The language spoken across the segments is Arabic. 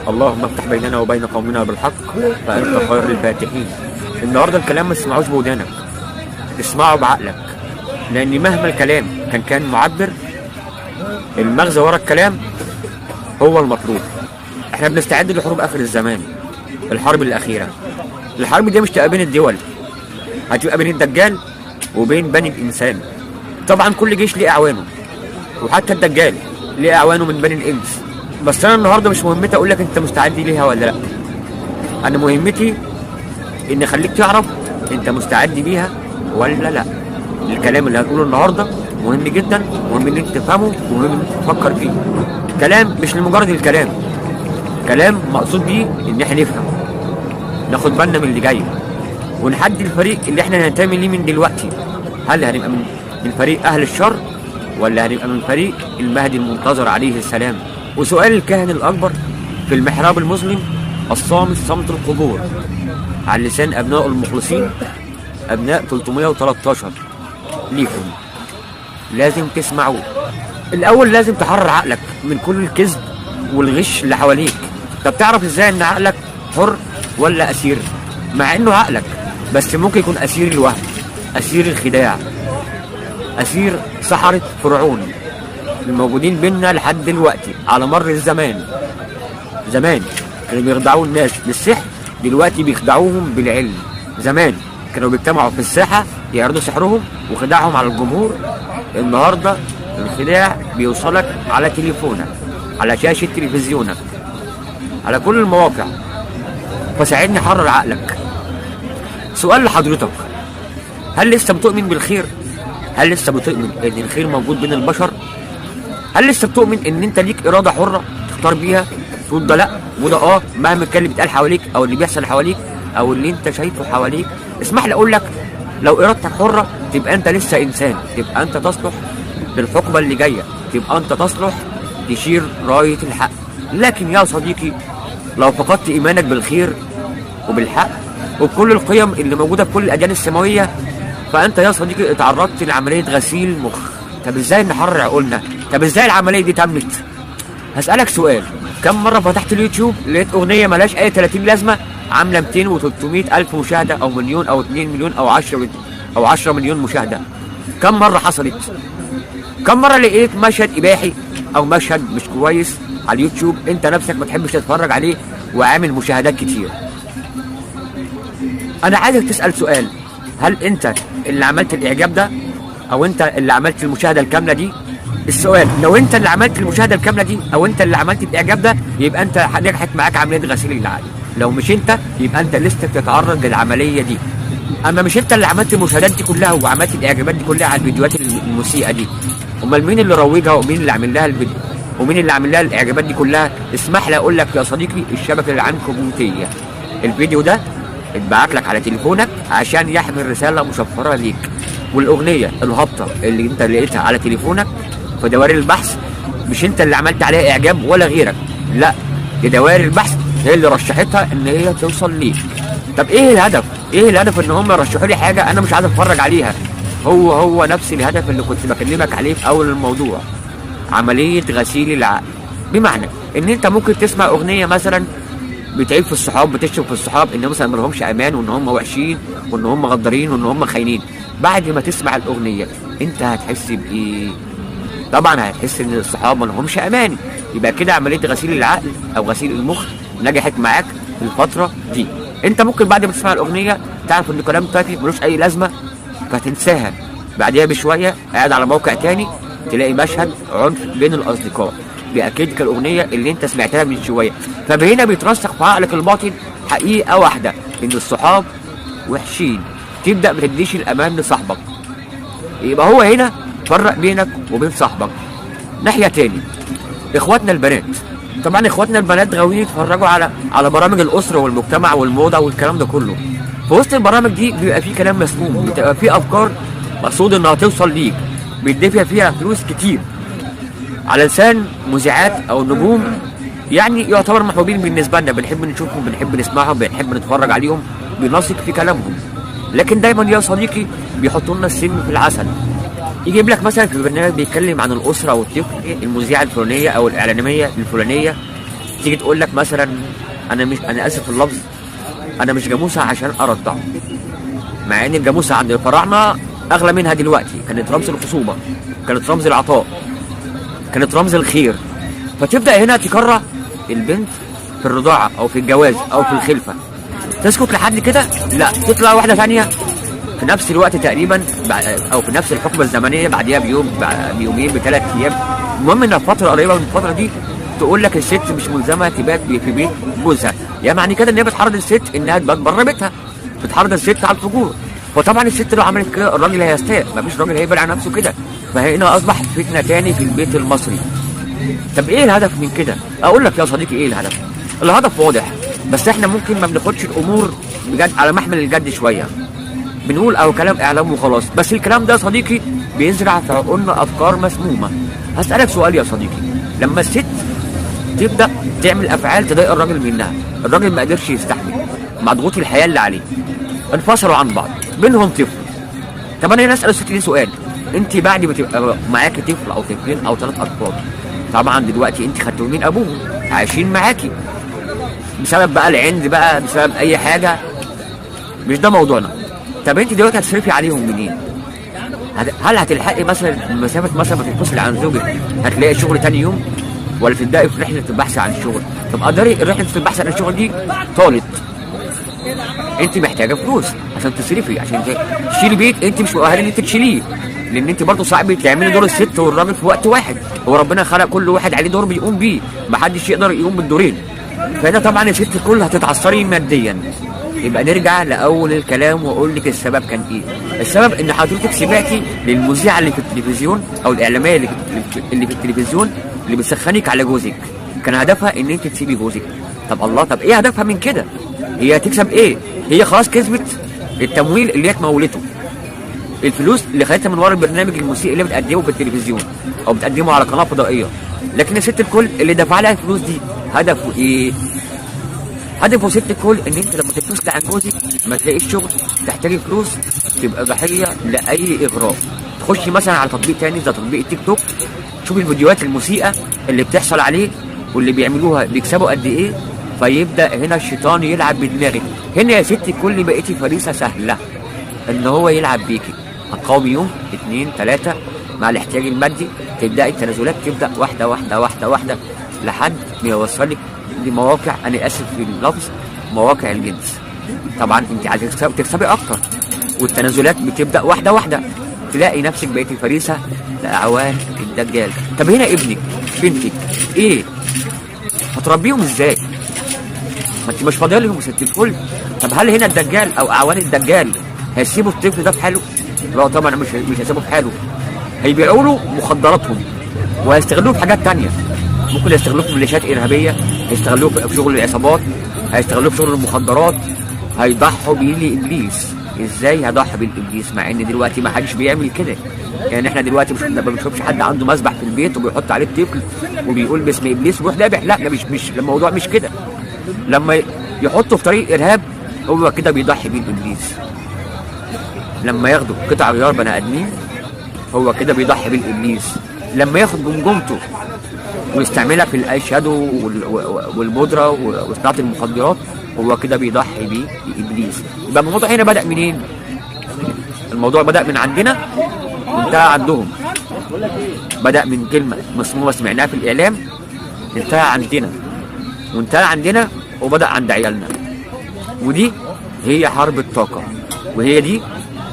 اللهم افتح بيننا وبين قومنا بالحق فأنت خير الفاتحين. النهارده الكلام ما تسمعوش بودانك، اسمعه بعقلك، لأن مهما الكلام كان معبر، المغزى ورا الكلام هو المطلوب. احنا بنستعد لحروب آخر الزمان، الحرب الأخيرة. الحرب دي مش تبقى بين الدول، هتبقى بين الدجال وبين بني الإنسان. طبعا كل جيش ليه أعوانه، وحتى الدجال ليه أعوانه من بني الإنس. بس أنا النهارده مش مهمتي أقول لك أنت مستعد ليها ولا لأ. أنا مهمتي إن أخليك تعرف أنت مستعد ليها ولا لأ. الكلام اللي هتقوله النهارده مهم جدا، مهم إن أنت تفهمه، ومهم إن أنت تفكر فيه. كلام مش لمجرد الكلام، كلام مقصود بيه إن إحنا نفهم، ناخد بالنا من اللي جاي، ونحدد الفريق اللي إحنا هننتمي ليه من دلوقتي. هل هنبقى من فريق أهل الشر، ولا هنبقى من فريق المهدي المنتظر عليه السلام؟ وسؤال الكاهن الأكبر في المحراب المظلم الصامت صمت القبور على لسان أبناء المخلصين، أبناء 313 ليكم، لازم تسمعوه. الأول لازم تحرر عقلك من كل الكذب والغش اللي حواليك. طب تعرف إزاي إن عقلك حر ولا أسير؟ مع إنه عقلك، بس ممكن يكون أسير الوهم، أسير الخداع، أسير سحرة فرعون الموجودين بينا لحد دلوقتي على مر الزمان. زمان كانوا بيخدعوا الناس بالسحر، دلوقتي بيخدعوهم بالعلم. زمان كانوا بيجتمعوا في الساحة يعرضوا سحرهم وخداعهم على الجمهور. النهاردة الخداع بيوصلك على تليفونك، على شاشة تلفزيونك، على كل المواقع. فساعدني حرر عقلك. سؤال لحضرتك، هل لسه بتؤمن بالخير؟ هل لسه بتؤمن ان الخير موجود بين البشر؟ هل لسه بتؤمن ان انت ليك اراده حره تختار بيها؟ تقول ده لا وده مهما كان اللي بيتقال حواليك او اللي بيحصل حواليك او اللي انت شايفه حواليك. اسمح لي اقول لك، لو ارادتك حره تبقى انت لسه انسان، تبقى انت تصلح للحقبه اللي جايه، تبقى انت تصلح تشير رايه الحق. لكن يا صديقي، لو فقدت ايمانك بالخير وبالحق وبكل القيم اللي موجوده في كل الاديان السماويه، فانت يا صديقي اتعرضت لعمليه غسيل مخ. طب ازاي نحرر عقولنا؟ طب ازاي العمليه دي تمت؟ هسألك سؤال، كم مرة فتحت اليوتيوب لقيت أغنية ملاش أي 30 لازمة عاملة 200 و300 ألف مشاهدة أو مليون أو 2 مليون أو 10 مليون مشاهدة؟ كم مرة حصلت؟ كم مرة لقيت مشهد إباحي أو مشهد مش كويس على اليوتيوب أنت نفسك ما تحبش تتفرج عليه وعامل مشاهدات كتير؟ أنا عايزك تسأل سؤال، هل أنت اللي عملت الإعجاب ده؟ أو أنت اللي عملت المشاهدة الكاملة دي؟ السؤال، لو انت اللي عملت المشاهده الكامله دي او انت اللي عملت الاعجاب ده، يبقى انت نجحت معاك عمليه غسيل العقل. لو مش انت، يبقى انت لسه بتتعرض للعمليه دي. اما مش انت اللي عملت المشاهدات دي كلها وعملت الاعجابات دي كلها على الفيديوهات المسيئه دي، امال مين اللي روجها ومين اللي عامل لها الفيديو ومين اللي عامل لها الاعجابات دي كلها؟ اسمح لي اقول لك يا صديقي، الشبكه العنكبوتيه. الفيديو ده اتبعت لك على تليفونك عشان يحمل رساله مشفره ليك، والاغنيه الهابطه اللي انت لقيتها على تليفونك في دوائر البحث مش انت اللي عملت عليها اعجاب ولا غيرك، لا، دي دوائر البحث هي اللي رشحتها ان هي توصل ليك. طب ايه الهدف؟ ايه الهدف ان هم يرشحوا لي حاجه انا مش عايز اتفرج عليها؟ هو نفس الهدف اللي كنت بكلمك عليه في اول الموضوع، عمليه غسيل العقل. بمعنى ان انت ممكن تسمع اغنيه مثلا بتعيب في الصحاب، بتشتم في الصحاب ان مثلا ما لهمش امان وان هم وحشين وان هم غدارين وان هم خاينين. بعد ما تسمع الاغنيه انت هتحس بايه؟ طبعا هتحس ان الصحاب ما لهمش امان. يبقى كده عمليه غسيل العقل او غسيل المخ نجحت معاك في الفتره دي. انت ممكن بعد ما تسمع الاغنيه تعرف ان كلام تافه ملوش اي لازمه فتنساها. بعدها بشويه قاعد على موقع تاني تلاقي مشهد عنف بين الاصدقاء بيأكد لك الاغنيه اللي انت سمعتها من شويه. فهنا بيترسخ في عقلك الباطن حقيقه واحده، ان الصحاب وحشين. تبدا ما تديش الامان لصاحبك، يبقى هو هنا فرق بينك وبين صاحبك. ناحيه تاني، اخواتنا البنات، طبعا اخواتنا البنات غاويين يتفرجوا على برامج الاسره والمجتمع والموضه والكلام ده كله. في وسط البرامج دي بيبقى فيه كلام مسموم، بتبقى فيه افكار مقصود انها توصل ليك، بيدفع فيها فلوس كتير على لسان مذيعات او نجوم يعني يعتبر محبوبين بالنسبه لنا، بنحب نشوفهم، بنحب نسمعهم، بنحب نتفرج عليهم، بنثق في كلامهم. لكن دايما يا صديقي بيحطوا لنا السم في العسل. يجيب لك مثلا في برنامج بيتكلم عن الاسره والطفل، المذيعه الفلانيه او الاعلاميه الفلانيه تيجي تقول لك مثلا انا اسف في اللفظ، انا مش جاموسه عشان ارضع، مع ان الجاموسه عند الفراعنه اغلى منها دلوقتي، كانت رمز الخصوبه، كانت رمز العطاء، كانت رمز الخير. فتبدا هنا تكره البنت في الرضاعه او في الجواز او في الخلفه. تسكت لحد كده؟ لا، تطلع واحده ثانيه في نفس الوقت تقريبا او في نفس الحقبه الزمنيه بعديها بيومين بثلاث ايام، المهم ان فتره قريبه من الفتره دي تقول لك الست مش ملزمه تبات في بيت جوزها، يعني معنى كده ان هي بتحرض الست انها تبات بره بيتها، بتحرض الست على الفجور. فطبعا الست لو عملت كده الراجل هيستاء، مفيش راجل هيقبل على نفسه كده، فهنا اصبح فتنه تاني في البيت المصري. طب ايه الهدف من كده؟ اقول لك يا صديقي ايه الهدف. الهدف واضح، بس احنا ممكن ما بناخدش الامور بجد على محمل الجد شويه، بنقول او كلام اعلام وخلاص، بس الكلام ده يا صديقي بيزرع في عقولنا افكار مسمومه. هسالك سؤال يا صديقي، لما الست تبدا تعمل افعال تضايق الراجل منها، الراجل ما قدرش يستحمل مع ضغوط الحياه اللي عليه، انفصلوا عن بعض، بينهم طفل. طب انا هنا اسال الست دي سؤال، انت بعد ما تبقى معاكي طفل او طفلين او 3 اطفال، طبعا دلوقتي انت خدتهم من ابوهم عايشين معاكي بسبب بقى العند بقى، بسبب اي حاجه، مش ده موضوعنا. طب انت دلوقتي هتصرفي عليهم منين؟ هل هتلحقي مثلا مسافه مثلا ما تنفصلي عن زوجك هتلاقي شغل تاني يوم، ولا تبداي في رحله البحث عن الشغل؟ طب قدري رحله البحث عن الشغل دي طالت، انت محتاجه فلوس عشان تصرفي، عشان تشيلي بيت انت مش مؤهله ان انت تشيليه، لان انت برضه صعب تعملي دور الست والراجل في وقت واحد، هو ربنا خلق كل واحد عليه دور بيقوم بيه، محدش يقدر يقوم بالدورين. فهنا طبعا الست الكل هتتعثري ماديا. يبقى نرجع لاول الكلام واقول لك السبب كان ايه. السبب ان حضرتك سمعتي للمذيعه اللي في التلفزيون او الاعلاميه اللي في التلفزيون اللي بتسخنك على جوزك، كان هدفها ان انت تسيبي جوزك. طب الله، طب ايه هدفها من كده؟ هي هتكسب ايه؟ هي خلاص كسبت التمويل اللي هي تمولته، الفلوس اللي خدتها من ورا البرنامج الموسيقي اللي بتقدمه في التلفزيون او بتقدمه على قناه فضائيه. لكن الست الكل اللي دفع لها الفلوس دي هدفه ايه؟ هدفه ست الكل ان انت لما تتفصل عن جوزك ما تلاقيش شغل، تحتاجي فلوس، تبقى ضحيه لاي اغراء. تخشي مثلا على تطبيق تاني زي تطبيق التيك توك، تشوفي الفيديوهات الموسيقى اللي بتحصل عليه واللي بيعملوها بيكسبوا قد ايه، فيبدا هنا الشيطان يلعب بدماغك. هنا يا ستي الكل بقيتي فريسه سهله ان هو يلعب بيكي. هتقاومي يوم 2 3 مع الاحتياج المادي، تبداي التنازلات تبدا واحده واحده واحده واحده لحد ما يوصلك لمواقع، انا اسف في اللفظ، مواقع الجنس. طبعا انت عايزه تكسبي اكتر، والتنازلات بتبدا واحده واحده، تلاقي نفسك بقيتي فريسه لاعوان الدجال. طب هنا ابنك بنتك ايه؟ هتربيهم ازاي؟ ما انت مش فاضيه لهم ست الكل. طب هل هنا الدجال او اعوان الدجال هيسيبوا الطفل ده في حاله؟ لا طبعا مش هيسيبوه في حاله، هيبيعوا له مخدراتهم وهيستغلوه في حاجات تانية. ممكن يستغلوه في ميليشيات ارهابيه، هيستغلوه في شغل العصابات، هيستغلوه في شغل المخدرات، هيضحوا بيه لابليس. ازاي هضحي بالابليس مع ان دلوقتي ما حدش بيعمل كده؟ يعني احنا دلوقتي ما بنشوفش حد عنده مسبح في البيت وبيحط عليه الطفل وبيقول باسم ابليس ويروح ذابح. لا ده مش الموضوع مش كده. لما يحطوا في طريق ارهاب هو كده بيضحي بيه الابليس. لما ياخدوا قطع غيار بني ادمين هو كده بيضحي بالابليس. لما ياخد جمجمته ويستعملها في الايشادو والبودره وصناعه المخدرات هو كده بيضحي بيه لابليس. يبقى الموضوع هنا بدا منين؟ الموضوع بدا من عندنا وانتهى عندهم. بدا من كلمه مسموعه سمعناها في الاعلام، انتهى عندنا وانتهى عندنا وبدا عند عيالنا. ودي هي حرب الطاقه، وهي دي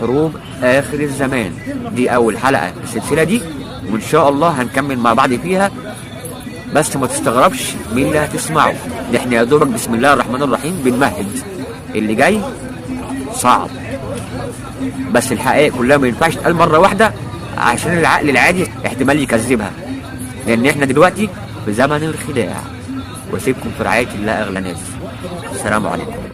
حروب اخر الزمان. دي اول حلقه في السلسله دي، وان شاء الله هنكمل مع بعض فيها. بس ما تستغربش من اللي هتسمعه، ده احنا يا دوبك بسم الله الرحمن الرحيم بنمهد، اللي جاي صعب. بس الحقائق كلها ما ينفعش تتقال مره واحده عشان العقل العادي احتمال يكذبها، لان احنا دلوقتي في زمن الخداع. واسيبكم في رعايه الله اغلى ناس. السلام عليكم.